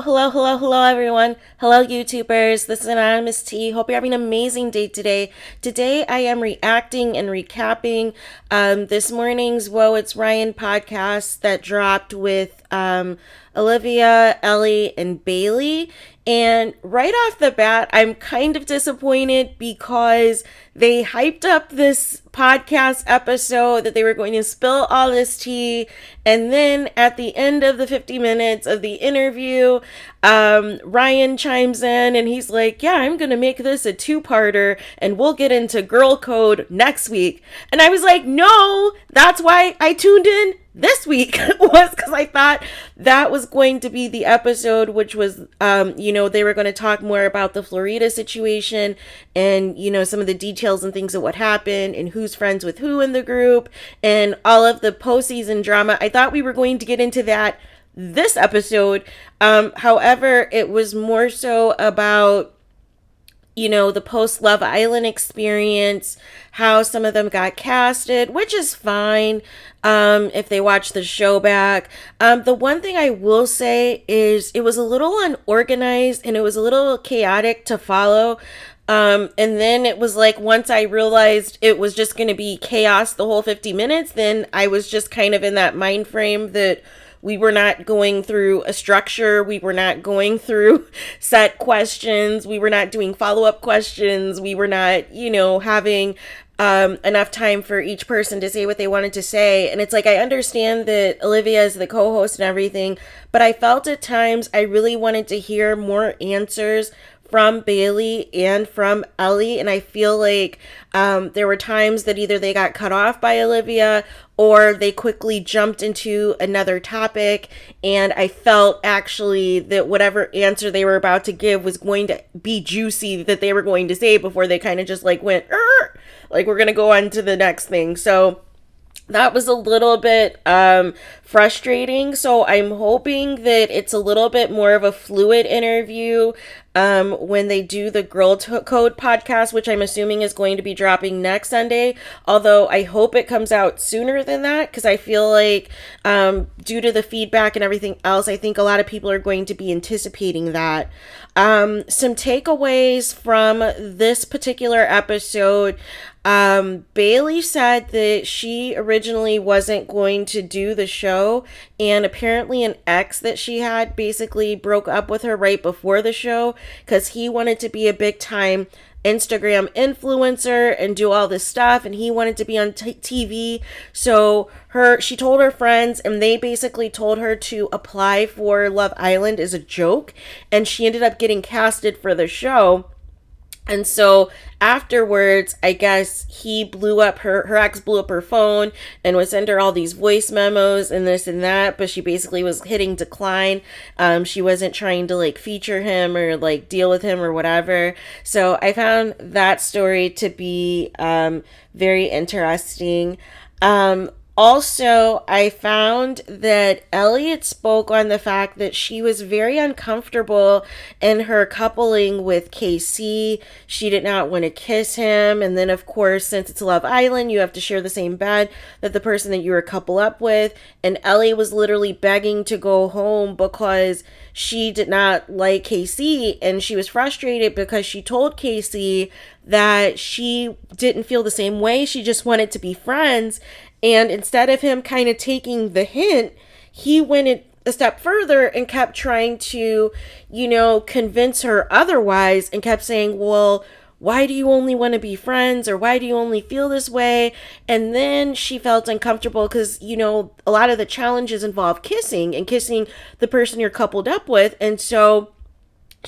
Hello, everyone. Hello, YouTubers. This is Anonymous T. Hope you're having an amazing day today. Today, I am reacting and recapping this morning's Whoa, It's Ryan podcast that dropped with Olivia, Elly, and Bayley. And right off the bat, I'm kind of disappointed because they hyped up this podcast episode that they were going to spill all this tea. And then at the end of the 50 minutes of the interview, Ryan chimes in and he's like, yeah, I'm going to make this a two-parter and we'll get into girl code next week. And I was like, no, that's why I tuned in this week was because I thought that was going to be the episode, which was, they were going to talk more about the Florida situation and, some of the details and things of what happened and who's friends with who in the group and all of the postseason drama. I thought we were going to get into that this episode. However, it was more so about the post Love Island experience, how some of them got casted, which is fine if they watch the show back. The one thing I will say is it was a little unorganized and it was a little chaotic to follow. And then it was like, once I realized it was just going to be chaos the whole 50 minutes, then I was just kind of in that mind frame that we were not going through a structure. We were not going through set questions. We were not doing follow-up questions. We were not, having enough time for each person to say what they wanted to say. And it's like, I understand that Olivia is the co-host and everything, but I felt at times I really wanted to hear more answers from Bayley and from Elly, and I feel like there were times that either they got cut off by Olivia or they quickly jumped into another topic, and I felt actually that whatever answer they were about to give was going to be juicy that they were going to say before they kind of just like went, like we're gonna go on to the next thing. So that was a little bit frustrating. So I'm hoping that it's a little bit more of a fluid interview when they do the Girl Code podcast, which I'm assuming is going to be dropping next Sunday. Although I hope it comes out sooner than that, because I feel like due to the feedback and everything else, I think a lot of people are going to be anticipating that. Some takeaways from this particular episode. Bayley said that she originally wasn't going to do the show, and apparently an ex that she had basically broke up with her right before the show because he wanted to be a big time Instagram influencer and do all this stuff, and he wanted to be on TV. So she told her friends, and they basically told her to apply for Love Island as a joke, and she ended up getting casted for the show. And so afterwards, I guess he blew up her ex blew up her phone and would send her all these voice memos and this and that, but she basically was hitting decline. She wasn't trying to like feature him or like deal with him or whatever. So I found that story to be very interesting. Also, I found that Elliot spoke on the fact that she was very uncomfortable in her coupling with KC. She did not want to kiss him. And then, of course, since it's Love Island, you have to share the same bed that the person that you were coupled up with. And Ellie was literally begging to go home because she did not like KC. And she was frustrated because she told KC that she didn't feel the same way. She just wanted to be friends. And instead of him kind of taking the hint, he went a step further and kept trying to, convince her otherwise and kept saying, well, why do you only want to be friends, or why do you only feel this way? And then she felt uncomfortable because, a lot of the challenges involve kissing and kissing the person you're coupled up with. And so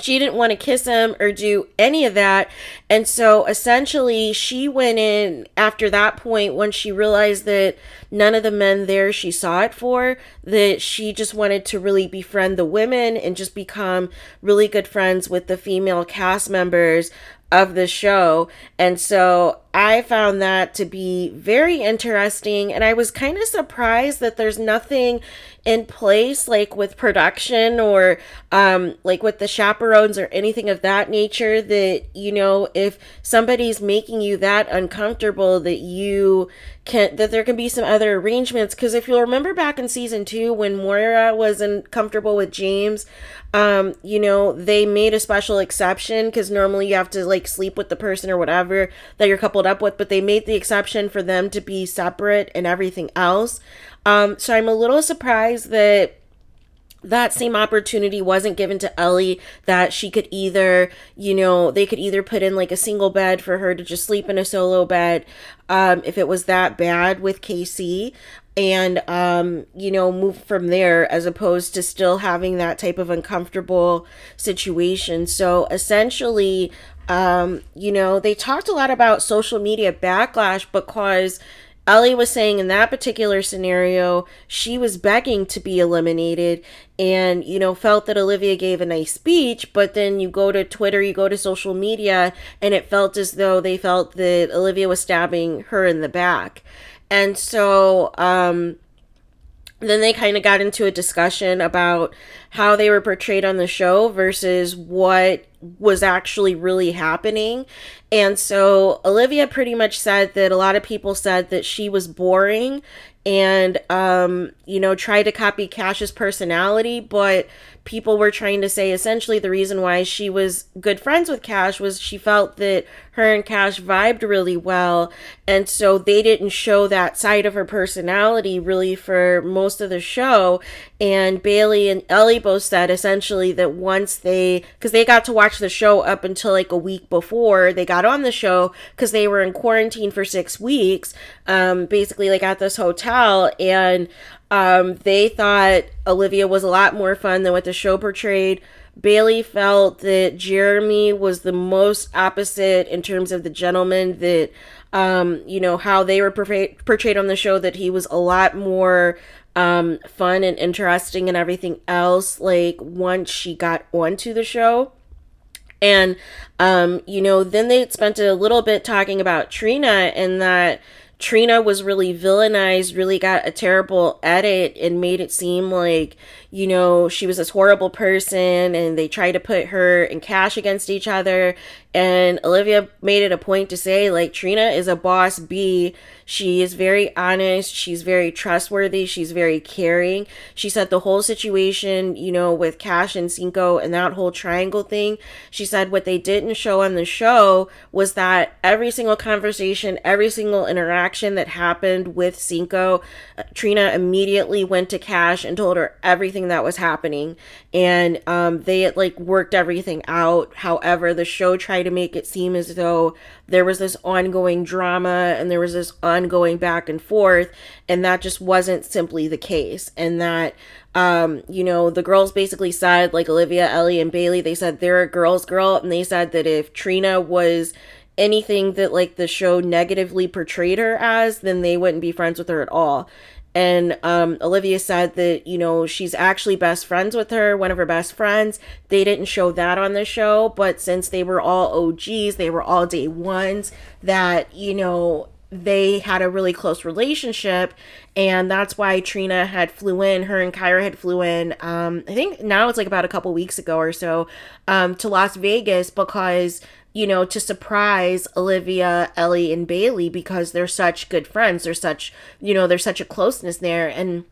she didn't want to kiss him or do any of that. And so essentially she went in after that point when she realized that none of the men there she saw it for, that she just wanted to really befriend the women and just become really good friends with the female cast members of the show. And so I found that to be very interesting, and I was kind of surprised that there's nothing in place like with production or like with the chaperones or anything of that nature that, if somebody's making you that uncomfortable that you that there can be some other arrangements. Because if you'll remember back in season 2, when Moira wasn't comfortable with James, they made a special exception, because normally you have to like sleep with the person or whatever that you're coupled up with, but they made the exception for them to be separate and everything else. So I'm a little surprised that that same opportunity wasn't given to Elly, that she could either, they could either put in like a single bed for her to just sleep in a solo bed, if it was that bad with KC, and, move from there, as opposed to still having that type of uncomfortable situation. So essentially, they talked a lot about social media backlash, because Elly was saying in that particular scenario, she was begging to be eliminated, and, felt that Olivia gave a nice speech, but then you go to Twitter, you go to social media, and it felt as though they felt that Olivia was stabbing her in the back. And so, then they kind of got into a discussion about how they were portrayed on the show versus what was actually really happening. And so Olivia pretty much said that a lot of people said that she was boring and, tried to copy Cash's personality, but people were trying to say essentially the reason why she was good friends with Cash was she felt that her and Cash vibed really well, and so they didn't show that side of her personality really for most of the show. And Bayley and Elly both said essentially that once because they got to watch the show up until like a week before they got on the show, because they were in quarantine for 6 weeks, basically like at this hotel, and they thought Olivia was a lot more fun than what the show portrayed. Bayley felt that Jeremy was the most opposite in terms of the gentleman, that, how they were portrayed on the show, that he was a lot more fun and interesting and everything else, like once she got onto the show. And, then they spent a little bit talking about Trina, and that Trina was really villainized, really got a terrible edit, and made it seem like, she was this horrible person, and they tried to put her and Cash against each other. And Olivia made it a point to say, like, Trina is a boss bee. She is very honest. She's very trustworthy. She's very caring. She said the whole situation, with Cash and Cinco and that whole triangle thing, she said what they didn't show on the show was that every single conversation, every single interaction that happened with Cinco, Trina immediately went to Cash and told her everything that was happening. And they had like worked everything out. However, the show tried to make it seem as though there was this ongoing drama and there was this ongoing back and forth, and that just wasn't simply the case. And that the girls basically said, like Olivia, Elly, and Bayley, they said they're a girl's girl, and they said that if Trina was anything that like the show negatively portrayed her as, then they wouldn't be friends with her at all. And Olivia said that, she's actually best friends with her, one of her best friends. They didn't show that on the show, but since they were all OGs, they were all day ones, that, they had a really close relationship. And that's why Trina had flew in, her and Kyra had flew in, I think now it's like about a couple weeks ago or so, to Las Vegas, because to surprise Olivia, Elly, and Bayley, because they're such good friends. There's such a closeness there. And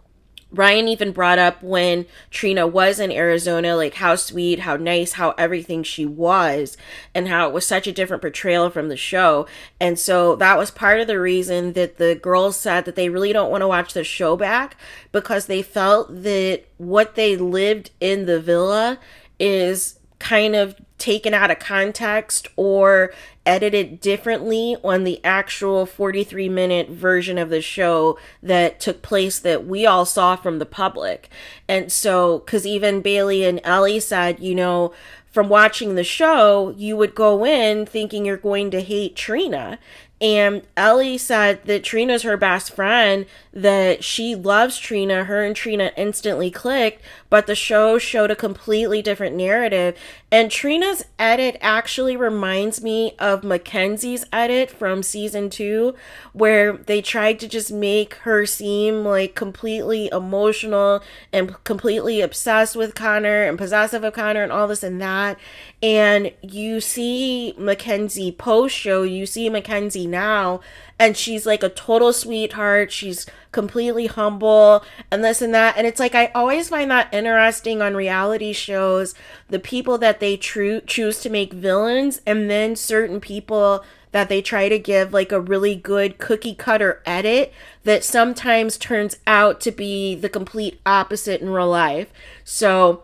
Ryan even brought up when Trina was in Arizona, like how sweet, how nice, how everything she was, and how it was such a different portrayal from the show. And so that was part of the reason that the girls said that they really don't want to watch the show back, because they felt that what they lived in the villa is kind of taken out of context or edited differently on the actual 43-minute version of the show that took place, that we all saw from the public. And so, because even Bayley and Elly said, from watching the show, you would go in thinking you're going to hate Trina. And Elly said that Trina's her best friend, that she loves Trina, her and Trina instantly clicked, but the show showed a completely different narrative. And Trina's edit actually reminds me of Mackenzie's edit from season 2, where they tried to just make her seem like completely emotional and completely obsessed with Connor and possessive of Connor and all this and that. And you see Mackenzie post-show, you see Mackenzie now. And she's like a total sweetheart. She's completely humble and this and that. And it's like, I always find that interesting on reality shows, the people that they choose to make villains, and then certain people that they try to give like a really good cookie cutter edit that sometimes turns out to be the complete opposite in real life. So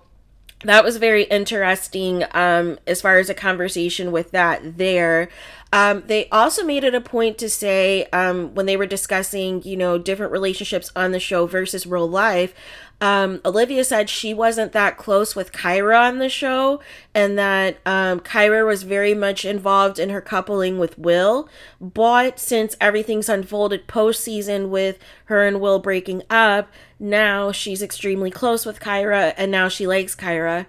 that was very interesting as far as a conversation with that there. They also made it a point to say when they were discussing, different relationships on the show versus real life, Olivia said she wasn't that close with Kyra on the show, and that Kyra was very much involved in her coupling with Will. But since everything's unfolded post-season with her and Will breaking up, now she's extremely close with Kyra, and now she likes Kyra.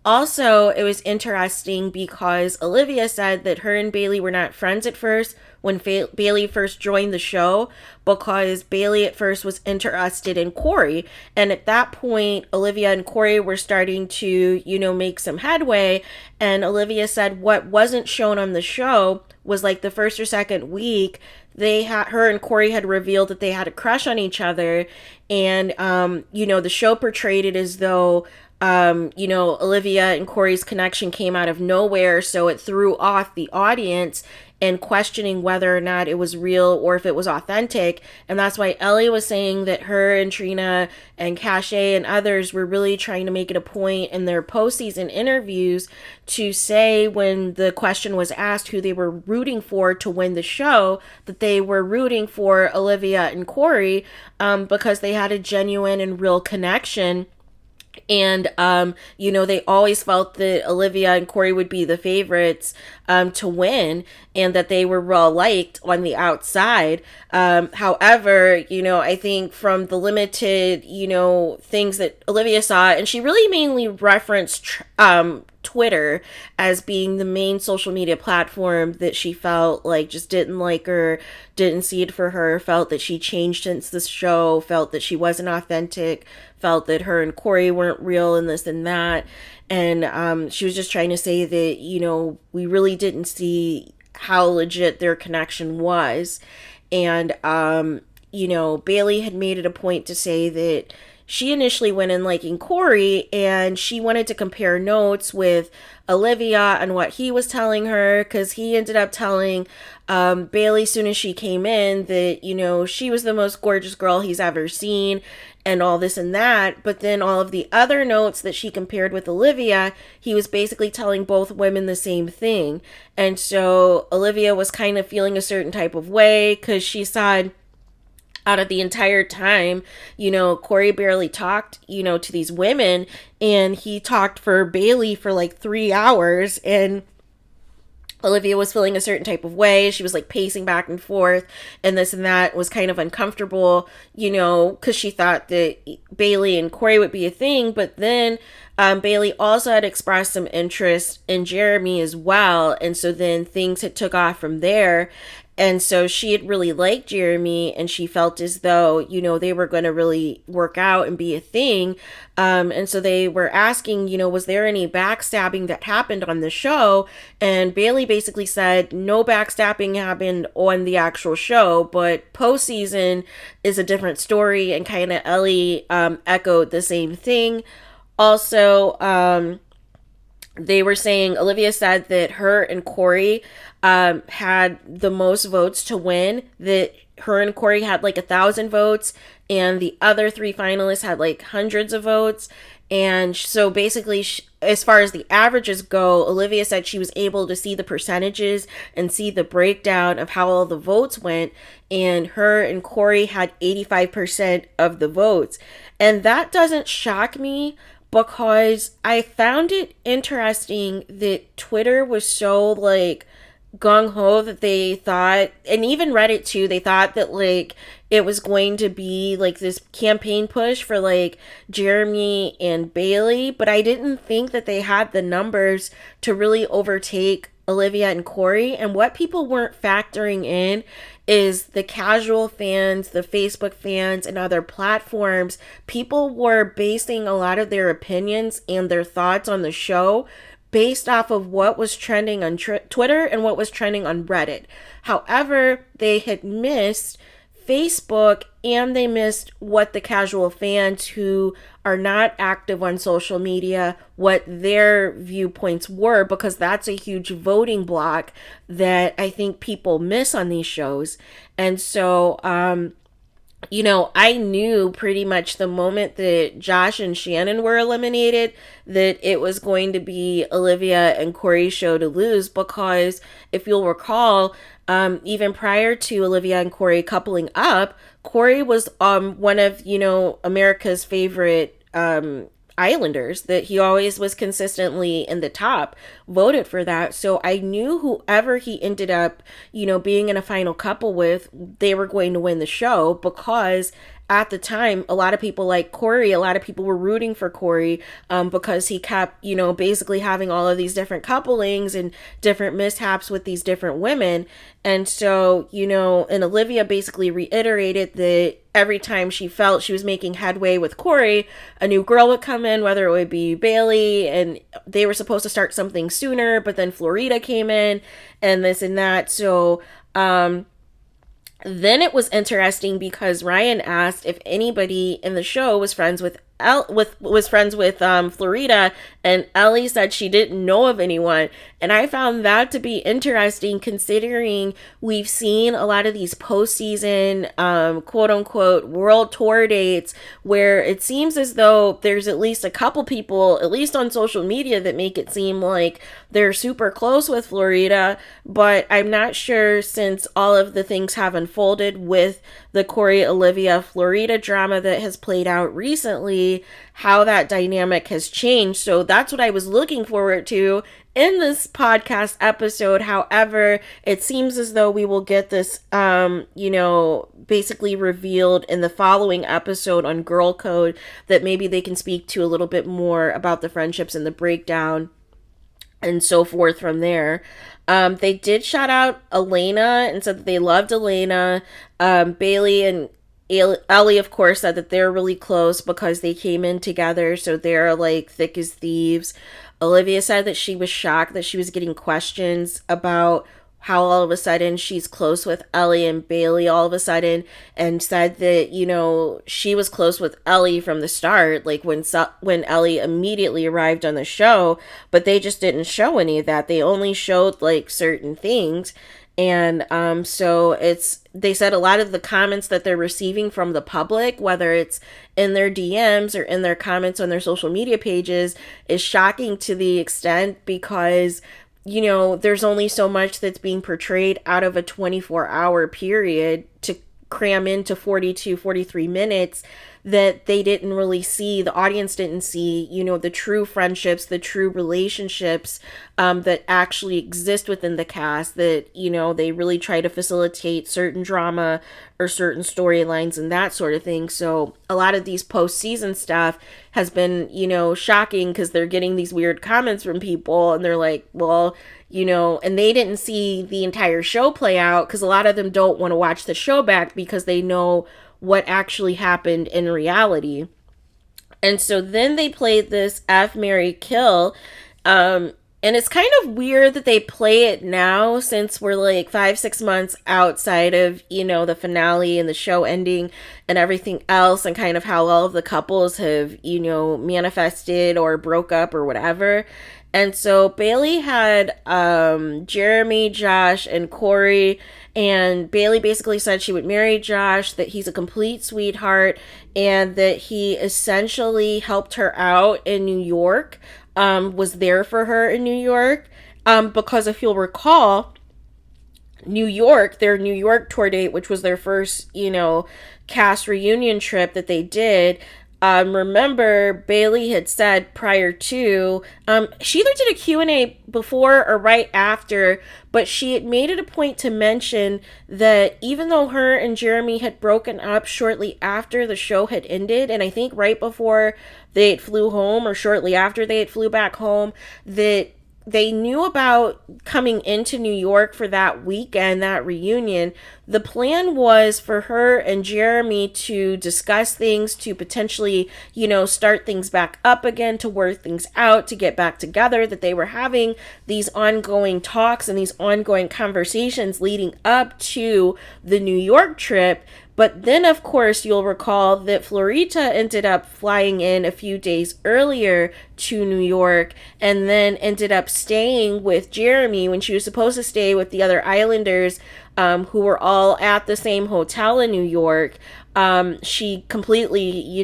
Also, it was interesting because Olivia said that her and Bayley were not friends at first when Bayley first joined the show, because Bayley at first was interested in Corey. And at that point, Olivia and Corey were starting to, make some headway. And Olivia said what wasn't shown on the show was like the first or second week, her and Corey had revealed that they had a crush on each other. And, the show portrayed it as though Olivia and Corey's connection came out of nowhere, so it threw off the audience and questioning whether or not it was real or if it was authentic. And that's why Elly was saying that her and Trina and Cachet and others were really trying to make it a point in their postseason interviews to say, when the question was asked who they were rooting for to win the show, that they were rooting for Olivia and Corey because they had a genuine and real connection. And, they always felt that Olivia and Corey would be the favorites to win, and that they were well liked on the outside. However, I think from the limited, things that Olivia saw, and she really mainly referenced Twitter as being the main social media platform that she felt like just didn't like her, didn't see it for her, felt that she changed since the show, felt that she wasn't authentic, felt that her and Corey weren't real and this and that. And she was just trying to say that, we really didn't see how legit their connection was. And, Bayley had made it a point to say that she initially went in liking Corey, and she wanted to compare notes with Olivia and what he was telling her, because he ended up telling Bayley as soon as she came in that, she was the most gorgeous girl he's ever seen and all this and that. But then all of the other notes that she compared with Olivia, he was basically telling both women the same thing. And so Olivia was kind of feeling a certain type of way because she said, out of the entire time, Corey barely talked, to these women, and he talked for Bayley for like 3 hours, and Olivia was feeling a certain type of way. She was like pacing back and forth and this and that, was kind of uncomfortable, because she thought that Bayley and Corey would be a thing. But then Bayley also had expressed some interest in Jeremy as well. And so then things had took off from there. And so she had really liked Jeremy, and she felt as though, they were going to really work out and be a thing. And so they were asking, was there any backstabbing that happened on the show? And Bayley basically said no backstabbing happened on the actual show, but postseason is a different story, and kind of Elly echoed the same thing. Also, they were saying, Olivia said that her and Corey had the most votes to win, that her and Corey had like 1,000 votes, and the other 3 finalists had like hundreds of votes. And so basically, as far as the averages go, Olivia said she was able to see the percentages and see the breakdown of how all the votes went, and her and Corey had 85% of the votes. And that doesn't shock me, because I found it interesting that Twitter was so like gung-ho that they thought, and even Reddit too, they thought that like it was going to be like this campaign push for like Jeremy and Bayley, but I didn't think that they had the numbers to really overtake Olivia and Corey. And what people weren't factoring in is the casual fans, the Facebook fans, and other platforms. People were basing a lot of their opinions and their thoughts on the show based off of what was trending on Twitter and what was trending on Reddit. However, they had missed Facebook, and they missed what the casual fans who are not active on social media, what their viewpoints were, because that's a huge voting block that I think people miss on these shows. And so, I knew pretty much the moment that Josh and Shannon were eliminated that it was going to be Olivia and Corey's show to lose, because if you'll recall, even prior to Olivia and Corey coupling up, Corey was one of, America's favorite Islanders, that he always was consistently in the top, voted for that. So I knew whoever he ended up, being in a final couple with, they were going to win the show, because at the time, a lot of people like Corey, a lot of people were rooting for Corey because he kept, basically having all of these different couplings and different mishaps with these different women. And so, and Olivia basically reiterated that every time she felt she was making headway with Corey, a new girl would come in, whether it would be Bayley, and they were supposed to start something sooner, but then Florida came in and this and that. So, then it was interesting because Ryan asked if anybody in the show was friends with Florida, and Elly said she didn't know of anyone. And I found that to be interesting, considering we've seen a lot of these postseason quote unquote world tour dates where it seems as though there's at least a couple people, at least on social media, that make it seem like they're super close with Florida. But I'm not sure, since all of the things have unfolded with the Corey, Olivia, Florida drama that has played out recently, how that dynamic has changed. So that's what I was looking forward to in this podcast episode. However, it seems as though we will get this, basically revealed in the following episode on Girl Code, that maybe they can speak to a little bit more about the friendships and the breakdown and so forth from there. They did shout out Elena and said that they loved Elena. Bayley and Elly, of course, said that they're really close because they came in together, so they're like thick as thieves. Olivia said that she was shocked that she was getting questions about how all of a sudden she's close with Elly and Bayley all of a sudden, and said that, she was close with Elly from the start, like when Elly immediately arrived on the show, but they just didn't show any of that. They only showed like certain things. And so they said a lot of the comments that they're receiving from the public, whether it's in their DMs or in their comments on their social media pages, is shocking to the extent because, there's only so much that's being portrayed out of a 24-hour period to cram into 42, 43 minutes that they didn't really see, the audience didn't see, the true friendships, the true relationships that actually exist within the cast, that, they really try to facilitate certain drama or certain storylines and that sort of thing. So a lot of these post-season stuff has been, shocking because they're getting these weird comments from people and they're like, well, and they didn't see the entire show play out because a lot of them don't want to watch the show back because they know what actually happened in reality. And so then they played this F, Marry, Kill. And it's kind of weird that they play it now, since we're like 5-6 months outside of, the finale and the show ending and everything else, and kind of how all of the couples have, manifested or broke up or whatever. And so Bayley had Jeremy, Josh, and Corey. And Bayley basically said she would marry Josh, that he's a complete sweetheart, and that he essentially helped her out in New York, was there for her in New York. Because if you'll recall, their New York tour date, which was their first, cast reunion trip that they did, remember Bayley had said prior to, she either did a Q&A before or right after, but she had made it a point to mention that even though her and Jeremy had broken up shortly after the show had ended, and I think right before they flew home or shortly after they had flew back home, that they knew about coming into New York for that weekend, that reunion. The plan was for her and Jeremy to discuss things, to potentially, start things back up again, to work things out, to get back together, that they were having these ongoing talks and these ongoing conversations leading up to the New York trip. But then, of course, you'll recall that Florita ended up flying in a few days earlier to New York and then ended up staying with Jeremy when she was supposed to stay with the other islanders, who were all at the same hotel in New York. She completely,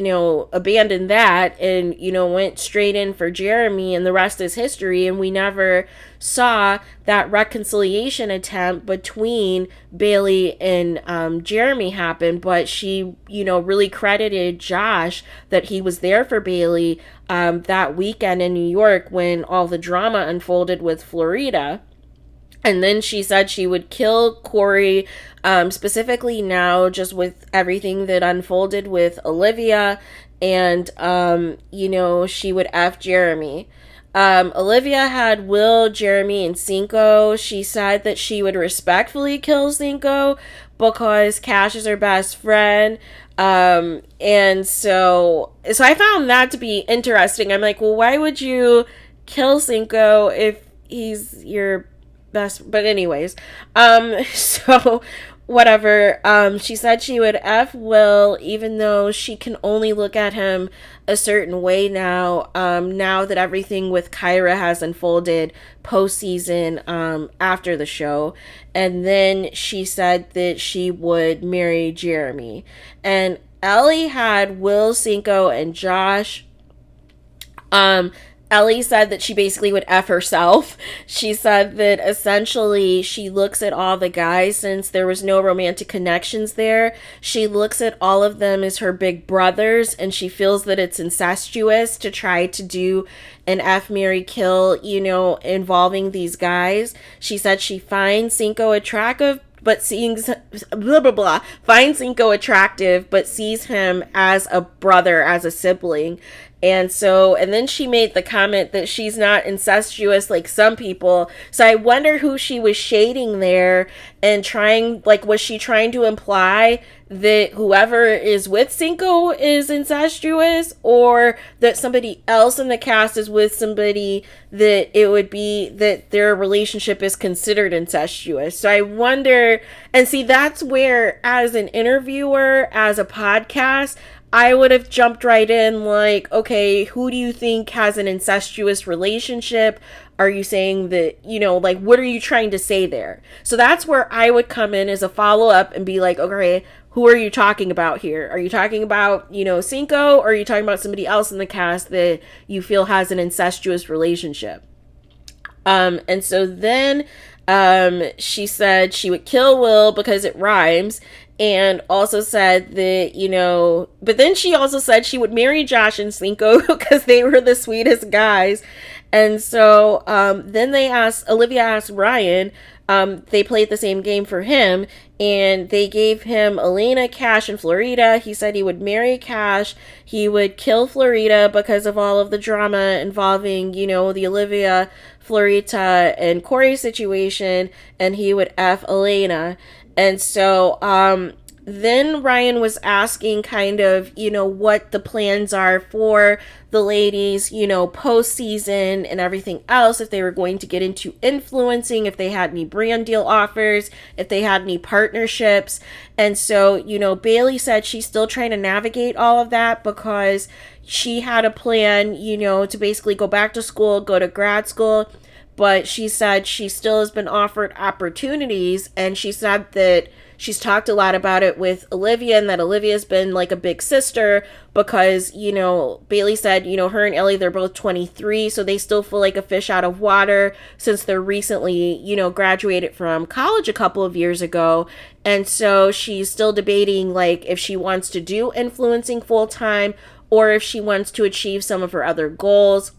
abandoned that and, went straight in for Jeremy, and the rest is history. And we never saw that reconciliation attempt between Bayley and Jeremy happen. But she, really credited Josh that he was there for Bayley that weekend in New York when all the drama unfolded with Florida. And then she said she would kill Corey, specifically now, just with everything that unfolded with Olivia. And, she would F Jeremy. Olivia had Will, Jeremy, and Cinco. She said that she would respectfully kill Cinco because Cash is her best friend. And so I found that to be interesting. I'm like, well, why would you kill Cinco if he's your best? But anyways, so whatever. She said she would F Will, even though she can only look at him a certain way now, now that everything with Kyra has unfolded postseason, after the show. And then she said that she would marry Jeremy. And Elly had Will, Cinco, and Josh. Elly said that she basically would F herself. She said that essentially she looks at all the guys, since there was no romantic connections there, she looks at all of them as her big brothers, and she feels that it's incestuous to try to do an F, marry, kill, involving these guys. She said she finds Cinco attractive, but sees blah blah blah, finds Cinco attractive, but sees him as a brother, as a sibling. And then she made the comment that she's not incestuous like some people. So I wonder who she was shading there and was she trying to imply that whoever is with Cinco is incestuous, or that somebody else in the cast is with somebody that it would be that their relationship is considered incestuous. So I wonder, and see, that's where, as an interviewer, as a podcast, I would have jumped right in like, okay, who do you think has an incestuous relationship? Are you saying that, what are you trying to say there? So that's where I would come in as a follow-up and be like, okay, who are you talking about here? Are you talking about, Cinco, or are you talking about somebody else in the cast that you feel has an incestuous relationship? And so then she said she would kill Will because it rhymes. And also said that, but then she also said she would marry Josh and Cinco because they were the sweetest guys. And so then Olivia asked Ryan, they played the same game for him, and they gave him Elena, Cash, and Florita. He said he would marry Cash. He would kill Florita because of all of the drama involving, the Olivia, Florita, and Corey situation, and he would F Elena. And so then Ryan was asking kind of, what the plans are for the ladies, post-season and everything else, if they were going to get into influencing, if they had any brand deal offers, if they had any partnerships. And so, Bayley said she's still trying to navigate all of that because she had a plan, to basically go back to school, go to grad school. But she said she still has been offered opportunities, and she said that she's talked a lot about it with Olivia, and that Olivia's been like a big sister because, Bayley said, her and Elly, they're both 23, so they still feel like a fish out of water since they're recently, graduated from college a couple of years ago. And so she's still debating, like, if she wants to do influencing full time or if she wants to achieve some of her other goals.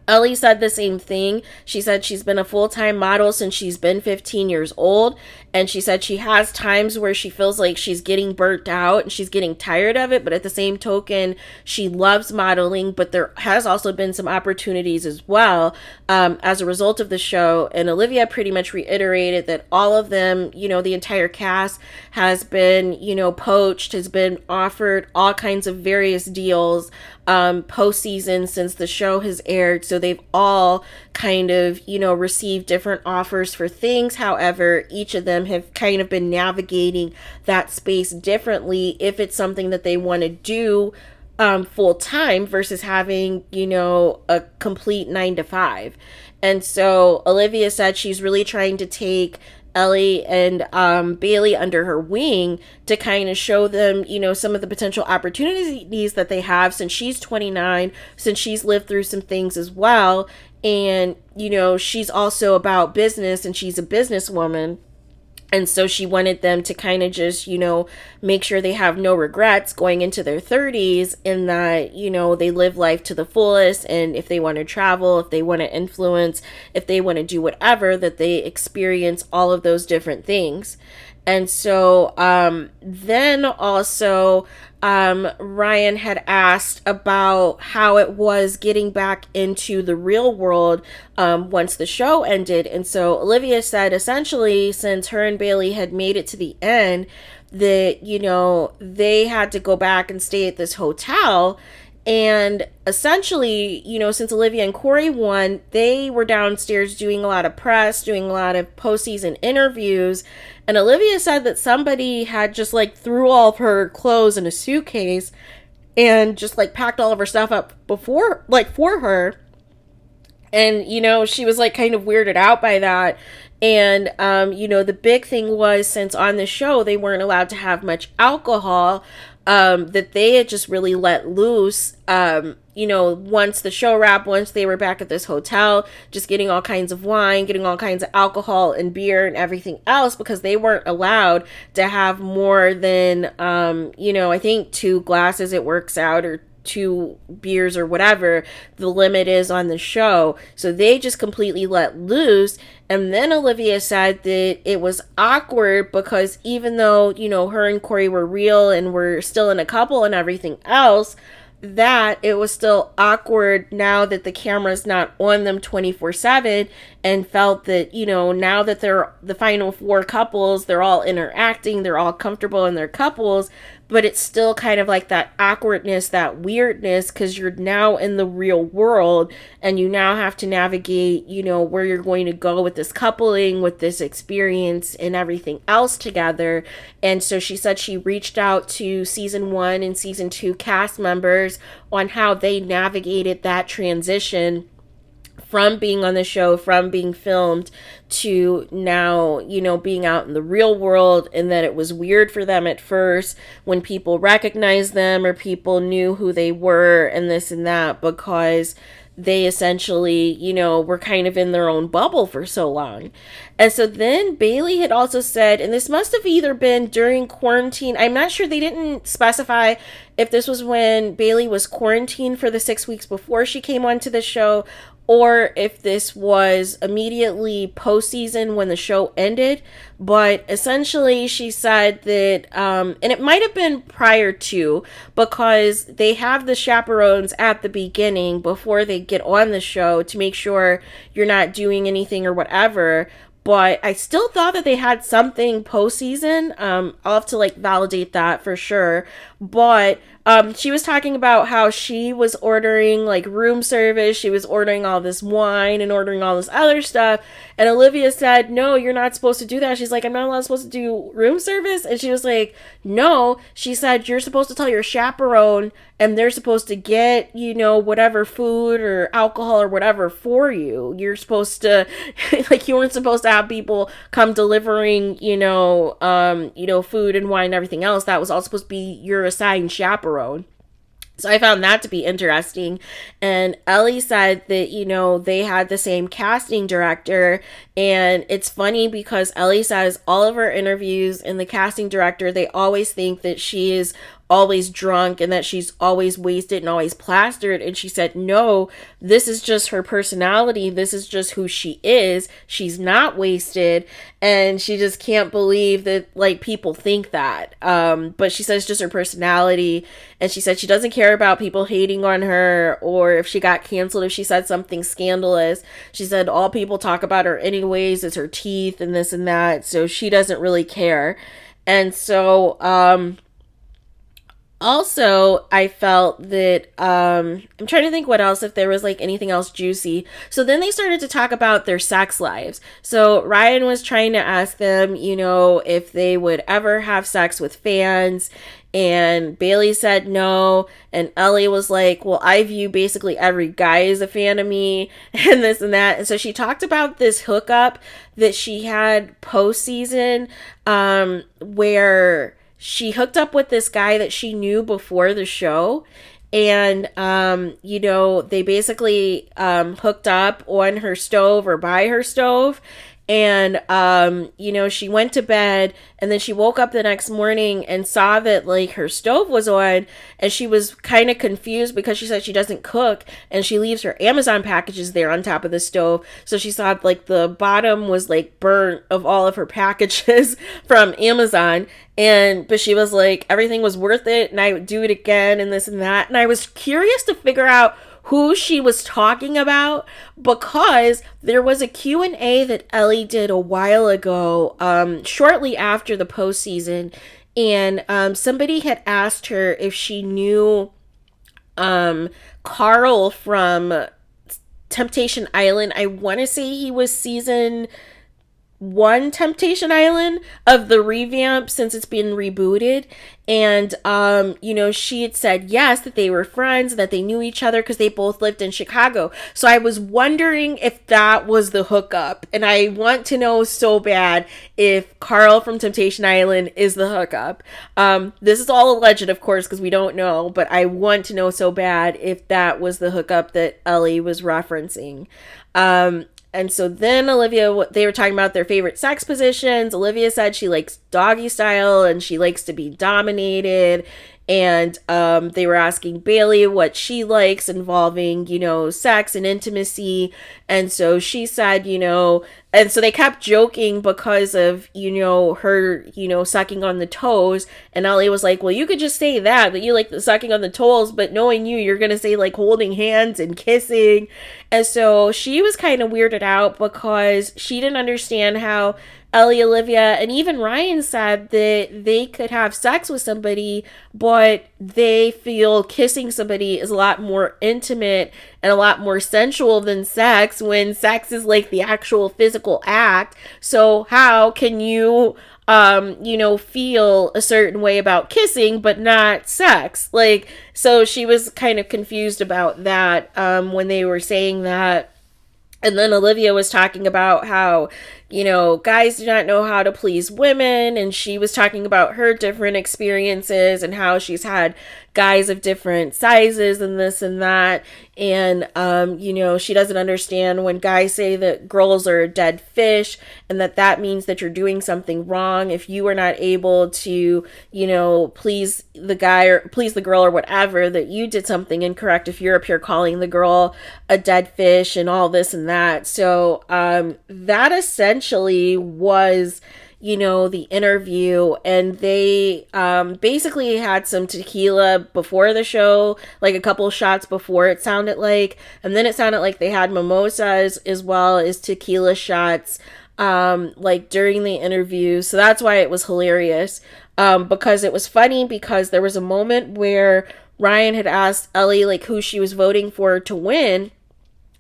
Elly said the same thing. She said she's been a full-time model since she's been 15 years old. And she said she has times where she feels like she's getting burnt out and she's getting tired of it. But at the same token, she loves modeling. But there has also been some opportunities as well as a result of the show. And Olivia pretty much reiterated that all of them, the entire cast has been, poached, has been offered all kinds of various deals postseason since the show has aired. So they've all kind of, received different offers for things. However, each of them have kind of been navigating that space differently if it's something that they want to do full time versus having, a complete 9 to 5. And so Olivia said she's really trying to take Elly and Bayley under her wing to kind of show them, some of the potential opportunities that they have since she's 29, since she's lived through some things as well. And, she's also about business and she's a businesswoman. And so she wanted them to kind of just, make sure they have no regrets going into their 30s and that, they live life to the fullest. And if they want to travel, if they want to influence, if they want to do whatever, that they experience all of those different things. And so then also Ryan had asked about how it was getting back into the real world once the show ended. And so Olivia said essentially since her and Bayley had made it to the end that, they had to go back and stay at this hotel. And essentially, since Olivia and Corey won, they were downstairs doing a lot of press, doing a lot of postseason interviews. And Olivia said that somebody had just threw all of her clothes in a suitcase and just packed all of her stuff up for her. And, she was kind of weirded out by that. And, the big thing was since on the show, they weren't allowed to have much alcohol, that they had just really let loose, once the show wrapped, once they were back at this hotel, just getting all kinds of wine, getting all kinds of alcohol and beer and everything else, because they weren't allowed to have more than, I think 2 glasses it works out, or 2 beers or whatever the limit is on the show. So they just completely let loose. And then Olivia said that it was awkward because even though, her and Corey were real and were still in a couple and everything else, that it was still awkward now that the camera's not on them 24/7, and felt that, now that they're the final 4 couples, they're all interacting, they're all comfortable in their couples, but it's still kind of that awkwardness, that weirdness, because you're now in the real world and you now have to navigate, where you're going to go with this coupling, with this experience and everything else together. And so she said she reached out to season 1 and season 2 cast members on how they navigated that transition from being on the show, from being filmed, to now, being out in the real world, and that it was weird for them at first when people recognized them or people knew who they were and this and that, because they essentially, were kind of in their own bubble for so long. And so then Bayley had also said, and this must have either been during quarantine, I'm not sure, they didn't specify if this was when Bayley was quarantined for the 6 weeks before she came onto the show, or if this was immediately postseason when the show ended. But essentially she said that, and it might have been prior to, because they have the chaperones at the beginning before they get on the show to make sure you're not doing anything or whatever. But I still thought that they had something postseason. I'll have to validate that for sure. But she was talking about how she was ordering room service. She was ordering all this wine and ordering all this other stuff. And Olivia said, no, you're not supposed to do that. She's like, I'm not supposed to do room service. And she was like, no. She said, you're supposed to tell your chaperone and they're supposed to get, whatever food or alcohol or whatever for you. You're supposed to, you weren't supposed to have people come delivering, food and wine and everything else. That was all supposed to be your assigned chaperone. So I found that to be interesting. And Elly said that, they had the same casting director. And it's funny because Elly says all of her interviews and the casting director, they always think that she is always drunk and that she's always wasted and always plastered. And she said, no, this is just her personality. This is just who she is. She's not wasted. And she just can't believe that, like, people think that. But she says it's just her personality. And she said she doesn't care about people hating on her or if she got canceled, if she said something scandalous. She said all people talk about her anyways is her teeth and this and that. So she doesn't really care. And so, also, I felt that, I'm trying to think what else, if there was like anything else juicy. So then they started to talk about their sex lives. So Ryan was trying to ask them, you know, if they would ever have sex with fans. And Bayley said no. And Elly was like, well, I view basically every guy as a fan of me and this and that. And so she talked about this hookup that she had postseason, where she hooked up with this guy that she knew before the show. And, you know, they basically hooked up on her stove or by her stove. And, you know, she went to bed and then she woke up the next morning and saw that, like, her stove was on, and she was kind of confused because she said she doesn't cook and she leaves her Amazon packages there on top of the stove. So she saw, like, the bottom was, like, burnt of all of her packages from Amazon. But she was like, everything was worth it and I would do it again and this and that. And I was curious to figure out who she was talking about, because there was a Q&A that Elly did a while ago, shortly after the postseason, and somebody had asked her if she knew Carl from Temptation Island. I want to say he was season 1 Temptation Island of the revamp since it's been rebooted. And, you know, she had said yes, that they were friends, that they knew each other because they both lived in Chicago. So I was wondering if that was the hookup. And I want to know so bad if Carl from Temptation Island is the hookup. This is all alleged, of course, because we don't know. But I want to know so bad if that was the hookup that Elly was referencing. And so then Olivia, they were talking about their favorite sex positions. Olivia said she likes doggy style and she likes to be dominated. And they were asking Bayley what she likes involving, you know, sex and intimacy. And so she said, you know, and so they kept joking because of, you know, her, you know, sucking on the toes. And Elly was like, well, you could just say that you like the sucking on the toes, but knowing you're going to say like holding hands and kissing. And so she was kind of weirded out because she didn't understand how Elly, Olivia, and even Ryan said that they could have sex with somebody, but they feel kissing somebody is a lot more intimate and a lot more sensual than sex, when sex is like the actual physical act. So how can you, you know, feel a certain way about kissing, but not sex? Like, so she was kind of confused about that, when they were saying that. And then Olivia was talking about how, you know, guys do not know how to please women. And she was talking about her different experiences and how she's had guys of different sizes and this and that. And, you know, she doesn't understand when guys say that girls are a dead fish and that means that you're doing something wrong. If you are not able to, you know, please the guy or please the girl or whatever, that you did something incorrect if you're up here calling the girl a dead fish and all this and that. So, that essentially was, you know, the interview. And they basically had some tequila before the show, like a couple shots before, it sounded like, and then it sounded like they had mimosas as well as tequila shots like during the interview. So that's why it was hilarious, because it was funny, because there was a moment where Ryan had asked Elly like who she was voting for to win.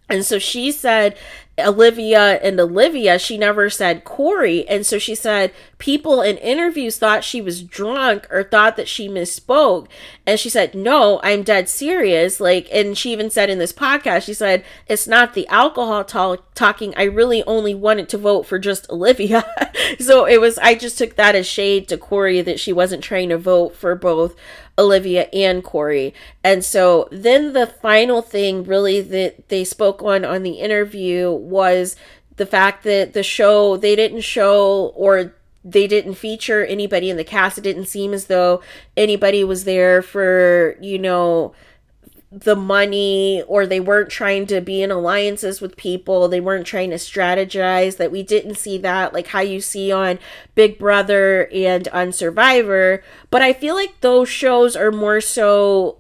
And so she said Olivia, she never said Corey. And so she said people in interviews thought she was drunk or thought that she misspoke. And she said, no, I'm dead serious. Like, and she even said in this podcast, she said, it's not the alcohol talking. I really only wanted to vote for just Olivia. So I just took that as shade to Corey, that she wasn't trying to vote for both Olivia and Corey. And so then the final thing really that they spoke on the interview was the fact that the show, they didn't show, or they didn't feature anybody in the cast. It didn't seem as though anybody was there for, the money, or they weren't trying to be in alliances with people. They weren't trying to strategize. That we didn't see that like how you see on Big Brother and on Survivor. But I feel like those shows are more so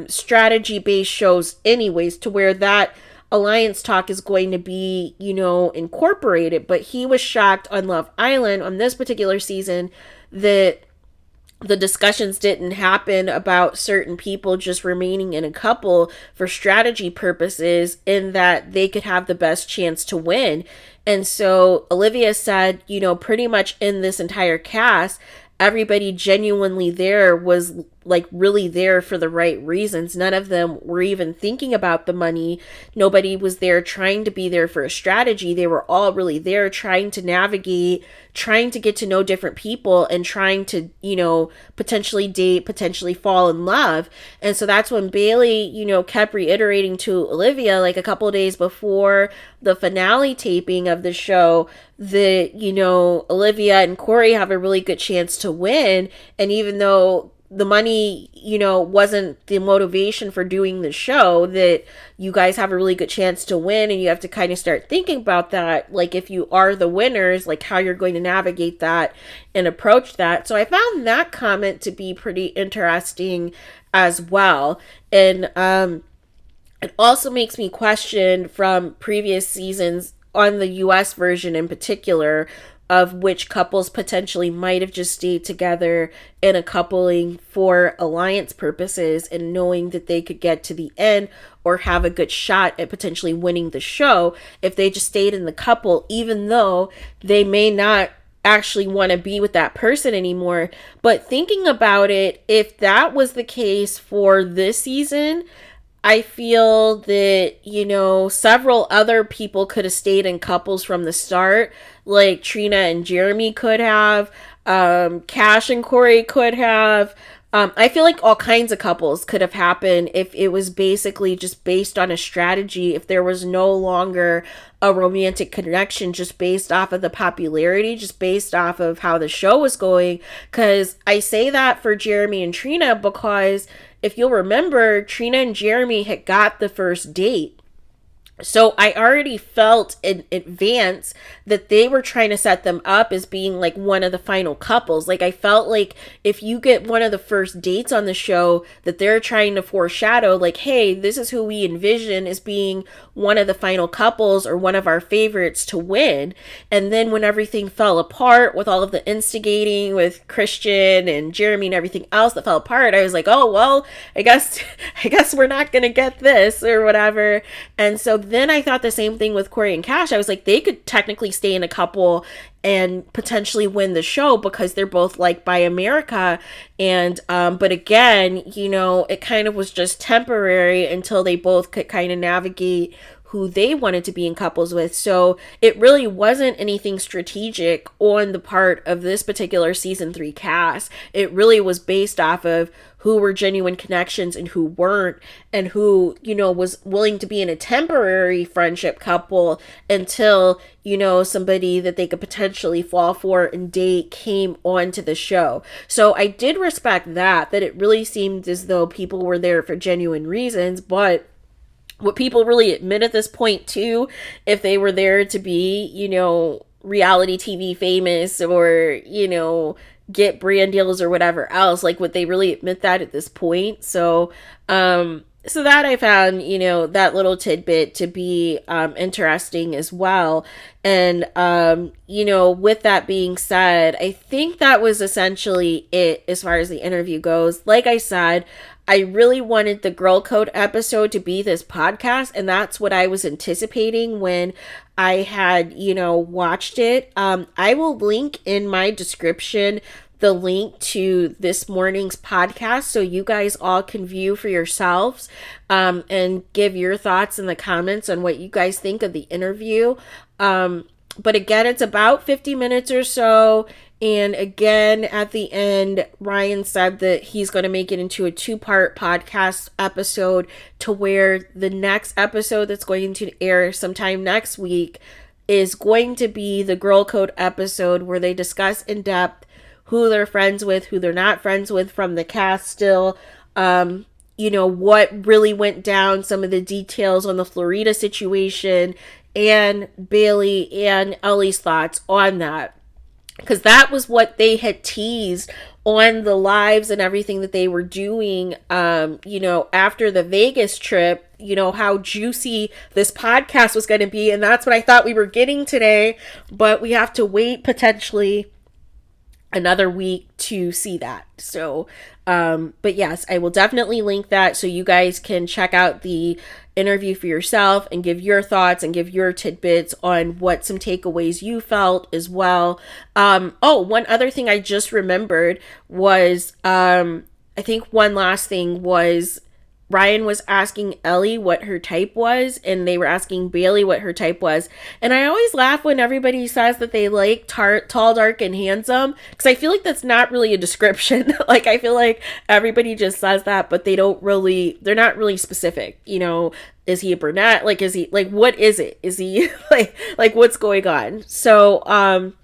strategy based shows anyways, to where that alliance talk is going to be, incorporated. But he was shocked on Love Island on this particular season that the discussions didn't happen about certain people just remaining in a couple for strategy purposes, in that they could have the best chance to win. And so Olivia said, pretty much in this entire cast, everybody genuinely there was like really there for the right reasons. None of them were even thinking about the money. Nobody was there trying to be there for a strategy. They were all really there trying to navigate, trying to get to know different people, and trying to, potentially date, potentially fall in love. And so that's when Bayley, kept reiterating to Olivia, like a couple of days before the finale taping of the show, that, Olivia and Corey have a really good chance to win. And even though the money, wasn't the motivation for doing the show, that you guys have a really good chance to win. And you have to kind of start thinking about that. Like, if you are the winners, like how you're going to navigate that and approach that. So I found that comment to be pretty interesting as well. And it also makes me question from previous seasons on the US version in particular, of which couples potentially might have just stayed together in a coupling for alliance purposes, and knowing that they could get to the end or have a good shot at potentially winning the show if they just stayed in the couple, even though they may not actually want to be with that person anymore. But thinking about it, if that was the case for this season, I feel that, several other people could have stayed in couples from the start, like Trina and Jeremy could have, Cash and Corey could have. I feel like all kinds of couples could have happened if it was basically just based on a strategy, if there was no longer a romantic connection just based off of the popularity, just based off of how the show was going. Because I say that for Jeremy and Trina because if you'll remember, Trina and Jeremy had got the first date. So I already felt in advance that they were trying to set them up as being like one of the final couples. Like, I felt like if you get one of the first dates on the show, that they're trying to foreshadow like, hey, this is who we envision as being one of the final couples or one of our favorites to win. And then when everything fell apart with all of the instigating with Christian and Jeremy and everything else that fell apart, I was like, oh, well, I guess we're not going to get this or whatever. And so then I thought the same thing with Corey and Cash. I was like, they could technically stay in a couple and potentially win the show because they're both liked by America. And but again, it kind of was just temporary until they both could kind of navigate who they wanted to be in couples with. So it really wasn't anything strategic on the part of this particular season 3 cast. It really was based off of who were genuine connections and who weren't, and who, was willing to be in a temporary friendship couple until, somebody that they could potentially fall for and date came onto the show. So I did respect that it really seemed as though people were there for genuine reasons. But what people really admit at this point too, if they were there to be, reality TV famous or, get brand deals or whatever else, like, would they really admit that at this point? So that I found, that little tidbit to be interesting as well. And, with that being said, I think that was essentially it as far as the interview goes. Like I said, I really wanted the Girl Code episode to be this podcast, and that's what I was anticipating when I had, watched it. I will link in my description the link to this morning's podcast so you guys all can view for yourselves and give your thoughts in the comments on what you guys think of the interview. But again, it's about 50 minutes or so. And again, at the end, Ryan said that he's going to make it into a 2-part podcast episode, to where the next episode that's going to air sometime next week is going to be the Girl Code episode where they discuss in depth who they're friends with, who they're not friends with from the cast still, what really went down, some of the details on the Florida situation, and Bayley and Elly's thoughts on that. Because that was what they had teased on the lives and everything that they were doing, after the Vegas trip, how juicy this podcast was going to be. And that's what I thought we were getting today. But we have to wait potentially another week to see that. So, but yes, I will definitely link that so you guys can check out the interview for yourself and give your thoughts and give your tidbits on what some takeaways you felt as well. One other thing I just remembered was, I think one last thing was Ryan was asking Elly what her type was, and they were asking Bayley what her type was. And I always laugh when everybody says that they like tall, dark, and handsome, because I feel like that's not really a description. Like, I feel like everybody just says that, but they're not really specific. Is he a brunette? Like, is he, like, what is it? Is he, like what's going on? So,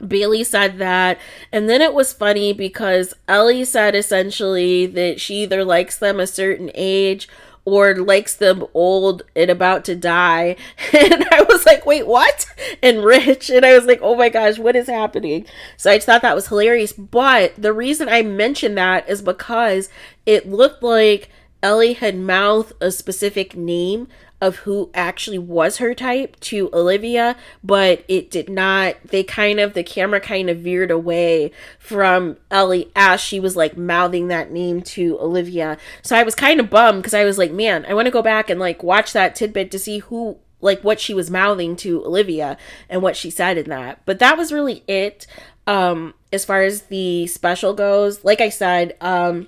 Bayley said that, and then it was funny because Elly said essentially that she either likes them a certain age or likes them old and about to die. And I was like, wait, what? And rich. And I was like, oh my gosh, what is happening? So I just thought that was hilarious. But the reason I mentioned that is because it looked like Elly had mouthed a specific name of who actually was her type to Olivia, but it did not. The camera kind of veered away from Elly as she was like mouthing that name to Olivia. So I was kind of bummed because I was like, man, I want to go back and like watch that tidbit to see who, like, what she was mouthing to Olivia and what she said in that. But that was really it. As far as the special goes, like I said, I'll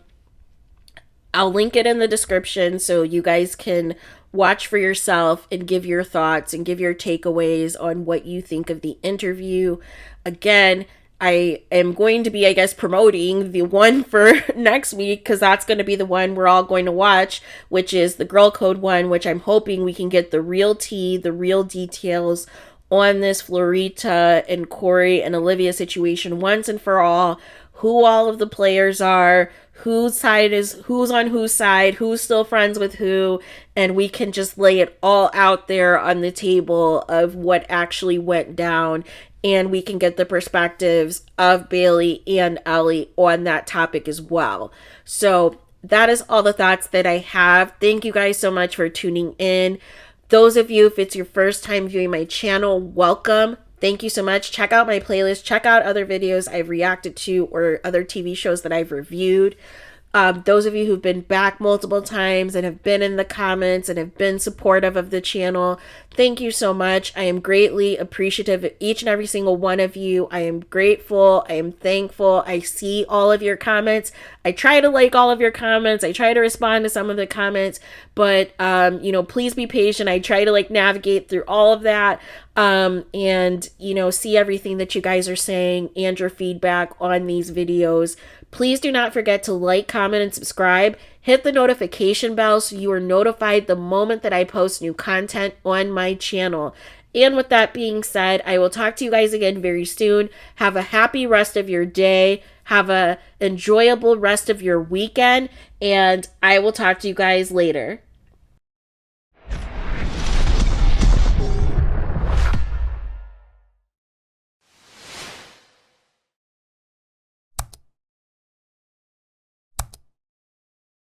link it in the description so you guys can watch for yourself and give your thoughts and give your takeaways on what you think of the interview. Again, I am going to be, I guess, promoting the one for next week because that's going to be the one we're all going to watch, which is the Girl Code one, which I'm hoping we can get the real tea, the real details on this Florida and Corey and Olivia situation once and for all, who all of the players are, who's on whose side, who's still friends with who, and we can just lay it all out there on the table of what actually went down, and we can get the perspectives of Bayley and Elly on that topic as well. So that is all the thoughts that I have. Thank you guys so much for tuning in. Those of you, if it's your first time viewing my channel, welcome. Thank you so much. Check out my playlist. Check out other videos I've reacted to or other TV shows that I've reviewed. Those of you who've been back multiple times and have been in the comments and have been supportive of the channel, thank you so much. I am greatly appreciative of each and every single one of you. I am grateful. I am thankful. I see all of your comments. I try to like all of your comments. I try to respond to some of the comments, but, please be patient. I try to navigate through all of that. And see everything that you guys are saying and your feedback on these videos. Please do not forget to like, comment, and subscribe. Hit the notification bell so you are notified the moment that I post new content on my channel. And with that being said, I will talk to you guys again very soon. Have a happy rest of your day. Have a enjoyable rest of your weekend. And I will talk to you guys later.